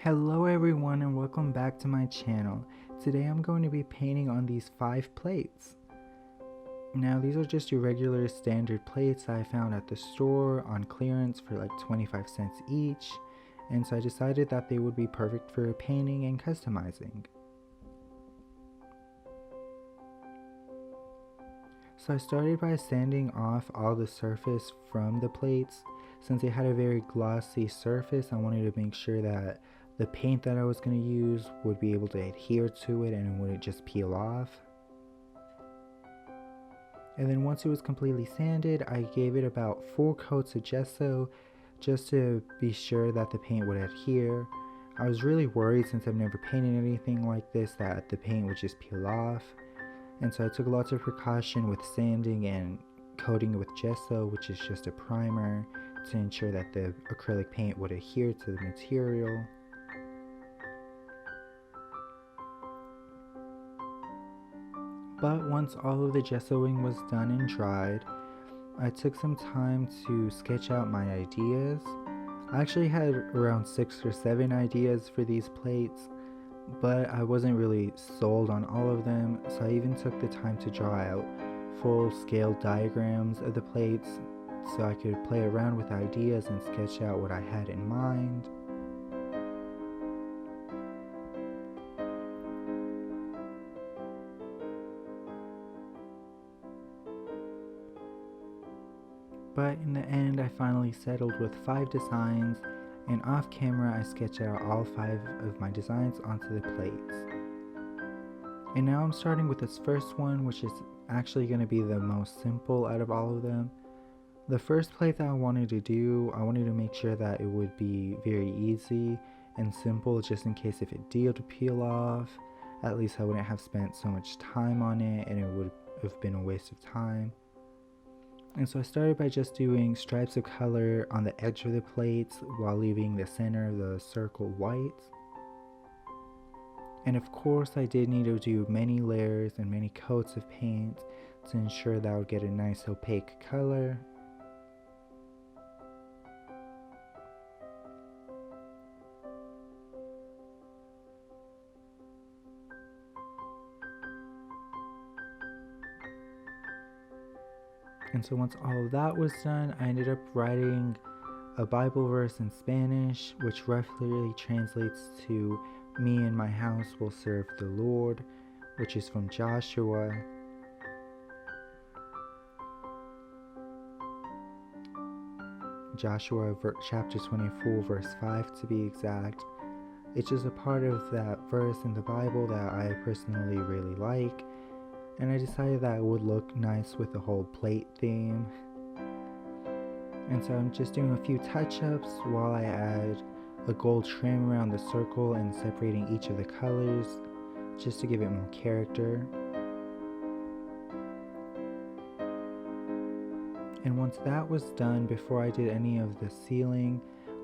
Hello everyone and welcome back to my channel. Today I'm going to be painting on these 5 plates. Now these are just your regular standard plates I found at the store on clearance for like 25 cents each, and so I decided that they would be perfect for painting and customizing. So I started by sanding off all the surface from the plates. Since they had a very glossy surface, I wanted to make sure that the paint that I was going to use would be able to adhere to it and it wouldn't just peel off. And then once it was completely sanded, I gave it about 4 coats of gesso just to be sure that the paint would adhere. I was really worried, since I've never painted anything like this, that the paint would just peel off. And so I took lots of precaution with sanding and coating it with gesso, which is just a primer, to ensure that the acrylic paint would adhere to the material. But once all of the gessoing was done and dried, I took some time to sketch out my ideas. I actually had around 6 or 7 ideas for these plates, but I wasn't really sold on all of them, so I even took the time to draw out full-scale diagrams of the plates so I could play around with ideas and sketch out what I had in mind. But in the end, I finally settled with 5 designs, and off camera I sketched out all 5 of my designs onto the plates. And now I'm starting with this first one, which is actually going to be the most simple out of all of them. The first plate that I wanted to make sure that it would be very easy and simple, just in case if it did peel off, at least I wouldn't have spent so much time on it and it would have been a waste of time. And so I started by just doing stripes of color on the edge of the plates while leaving the center of the circle white. And of course I did need to do many layers and many coats of paint to ensure that I would get a nice opaque color. And so once all of that was done, I ended up writing a Bible verse in Spanish, which roughly translates to "Me and my house will serve the Lord," which is from Joshua. Joshua chapter 24 verse 5 to be exact. It's just a part of that verse in the Bible that I personally really like, and I decided that it would look nice with the whole plate theme. And so I'm just doing a few touch-ups while I add a gold trim around the circle and separating each of the colors just to give it more character. And once that was done, before I did any of the ceiling,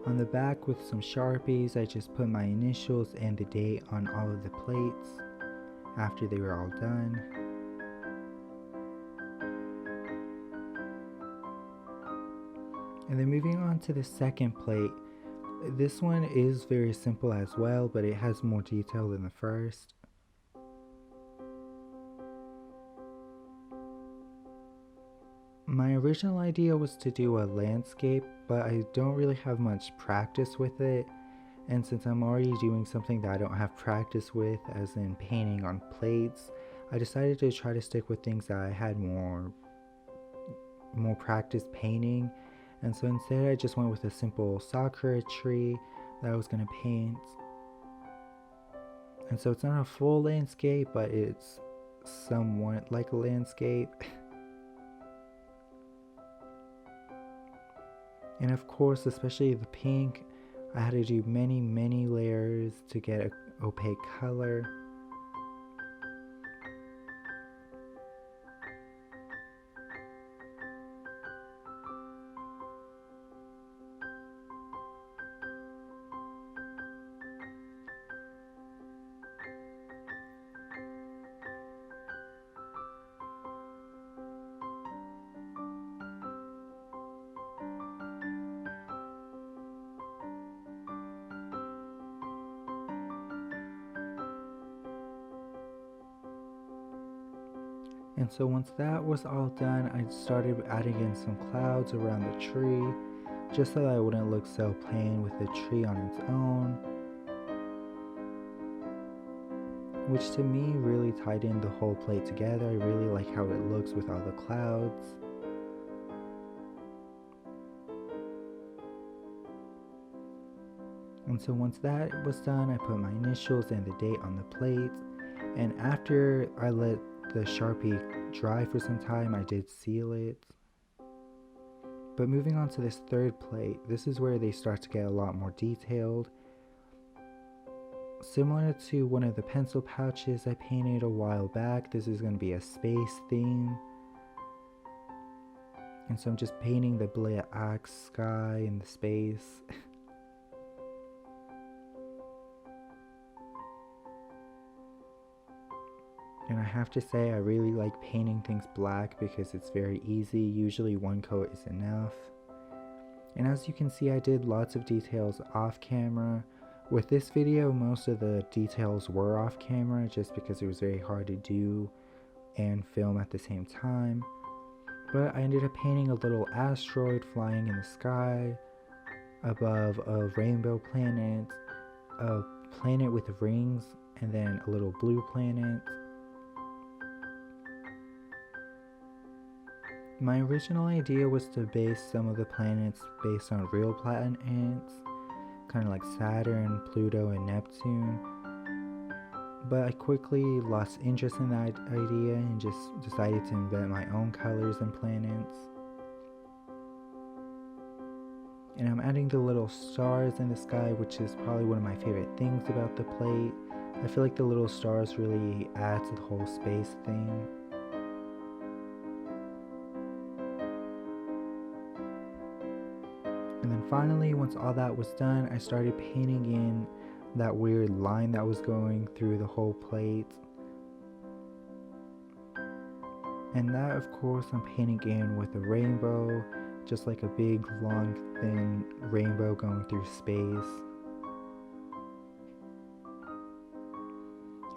on the back with some Sharpies I just put my initials and the date on all of the plates after they were all done. And then moving on to the second plate, this one is very simple as well, but it has more detail than the first. My original idea was to do a landscape, but I don't really have much practice with it, and since I'm already doing something that I don't have practice with, as in painting on plates, I decided to try to stick with things that I had more practice painting. And so instead I just went with a simple sakura tree that I was going to paint. And so it's not a full landscape, but it's somewhat like a landscape. And of course, especially the pink, I had to do many layers to get an opaque color. And so once that was all done, I started adding in some clouds around the tree, just so that it wouldn't look so plain with the tree on its own, which to me really tied in the whole plate together. I really like how it looks with all the clouds. And so once that was done, I put my initials and the date on the plate. And after I let the Sharpie dry for some time, I did seal it. But moving on to this third plate, this is where they start to get a lot more detailed. Similar to one of the pencil pouches I painted a while back, this is going to be a space theme. And so I'm just painting the black sky and the space. And I have to say, I really like painting things black because it's very easy. Usually one coat is enough. And as you can see, I did lots of details off camera. With this video, most of the details were off camera just because it was very hard to do and film at the same time. But I ended up painting a little asteroid flying in the sky above a rainbow planet, a planet with rings, and then a little blue planet. My original idea was to base some of the planets based on real planets, kind of like Saturn, Pluto, and Neptune. But I quickly lost interest in that idea and just decided to invent my own colors and planets. And I'm adding the little stars in the sky, which is probably one of my favorite things about the plate. I feel like the little stars really add to the whole space thing. And then finally, once all that was done, I started painting in that weird line that was going through the whole plate. And that, of course, I'm painting in with a rainbow, just like a big, long, thin rainbow going through space.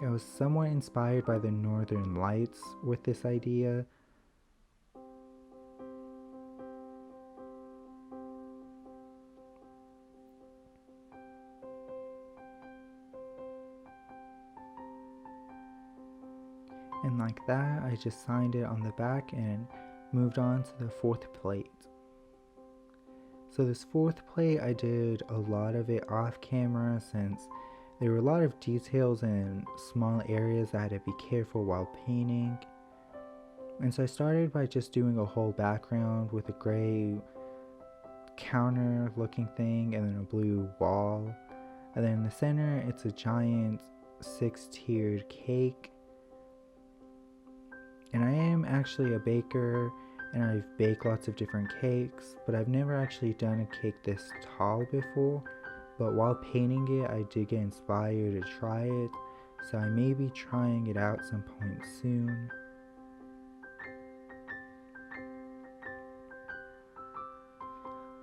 I was somewhat inspired by the Northern Lights with this idea. And like that, I just signed it on the back and moved on to the fourth plate. So this fourth plate, I did a lot of it off camera since there were a lot of details and small areas I had to be careful while painting. And so I started by just doing a whole background with a gray counter looking thing and then a blue wall. And then in the center, it's a giant 6-tiered cake. And I am actually a baker and I've baked lots of different cakes, but I've never actually done a cake this tall before. But while painting it, I did get inspired to try it, so I may be trying it out some point soon.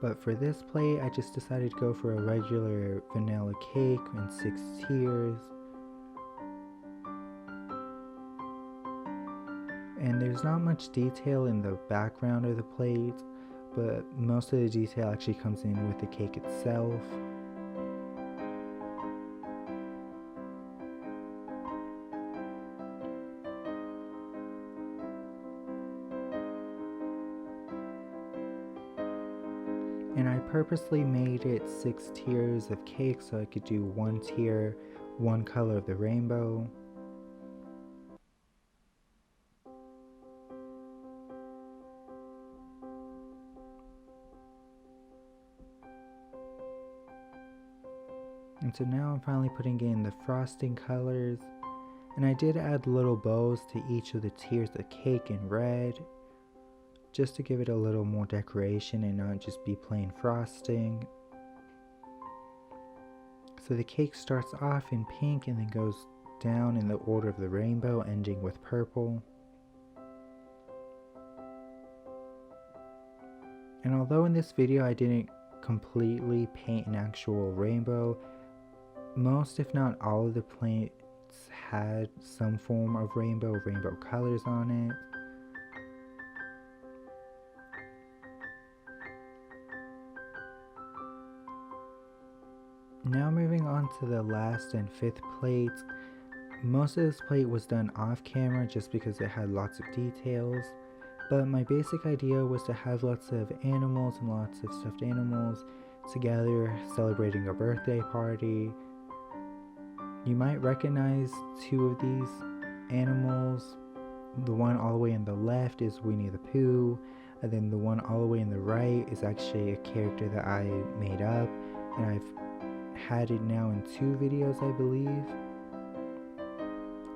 But for this plate, I just decided to go for a regular vanilla cake in 6 tiers. And there's not much detail in the background of the plate, but most of the detail actually comes in with the cake itself. And I purposely made it 6 tiers of cake so I could do one tier, one color of the rainbow. And so now I'm finally putting in the frosting colors, and I did add little bows to each of the tiers of cake in red, just to give it a little more decoration and not just be plain frosting. So the cake starts off in pink and then goes down in the order of the rainbow, ending with purple. And although in this video I didn't completely paint an actual rainbow, most if not all of the plates plates had some form of rainbow colors on it. Now moving on to the last and fifth plates. Most of this plate was done off camera just because it had lots of details, but my basic idea was to have lots of animals and lots of stuffed animals together celebrating a birthday party. You might recognize two of these animals. The one all the way on the left is Winnie the Pooh, and then the one all the way on the right is actually a character that I made up, and I've had it now in 2 videos, I believe,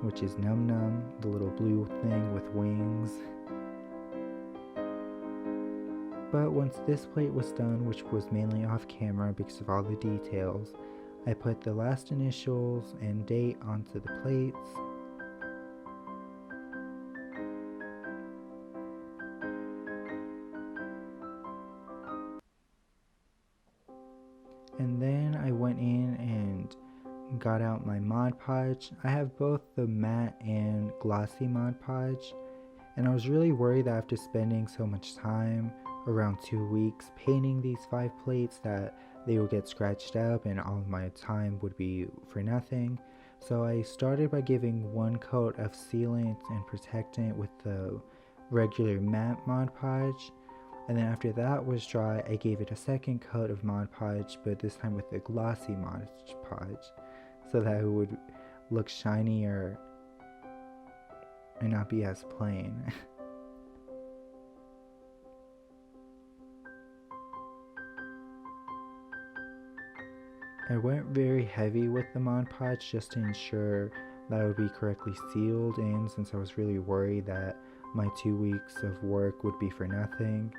which is Num Num, the little blue thing with wings. But once this plate was done, which was mainly off camera because of all the details, I put the last initials and date onto the plates. And then I went in and got out my Mod Podge. I have both the matte and glossy Mod Podge, and I was really worried that after spending so much time, around 2 weeks, painting these 5 plates, that they would get scratched up and all of my time would be for nothing. So I started by giving 1 coat of sealant and protectant with the regular matte Mod Podge, and then after that was dry, I gave it a 2nd coat of Mod Podge, but this time with the glossy Mod Podge, so that it would look shinier and not be as plain. I went very heavy with the Mod Podge just to ensure that it would be correctly sealed in, since I was really worried that my 2 weeks of work would be for nothing.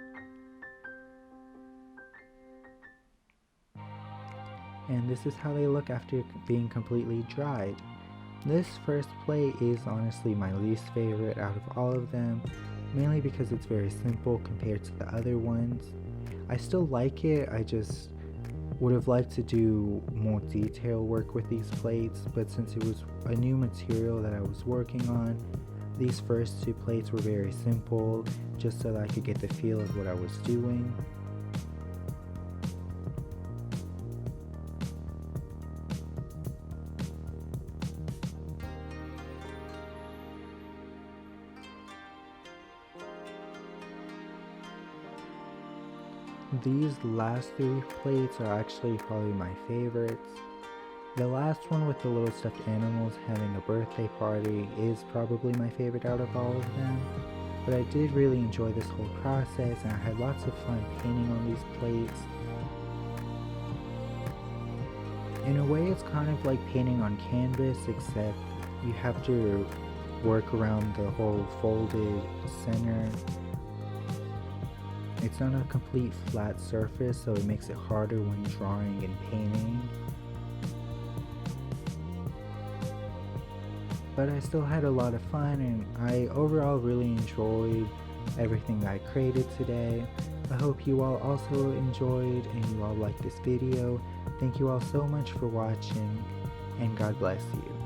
And this is how they look after being completely dried. This first plate is honestly my least favorite out of all of them, mainly because it's very simple compared to the other ones. I still like it, I just would have liked to do more detail work with these plates, but since it was a new material that I was working on, these first 2 plates were very simple, just so that I could get the feel of what I was doing. These last 3 plates are actually probably my favorites. The last one with the little stuffed animals having a birthday party is probably my favorite out of all of them, but I did really enjoy this whole process and I had lots of fun painting on these plates. In a way, it's kind of like painting on canvas, except you have to work around the whole folded center. It's not a complete flat surface, so it makes it harder when drawing and painting. But I still had a lot of fun, and I overall really enjoyed everything that I created today. I hope you all also enjoyed and you all liked this video. Thank you all so much for watching, and God bless you.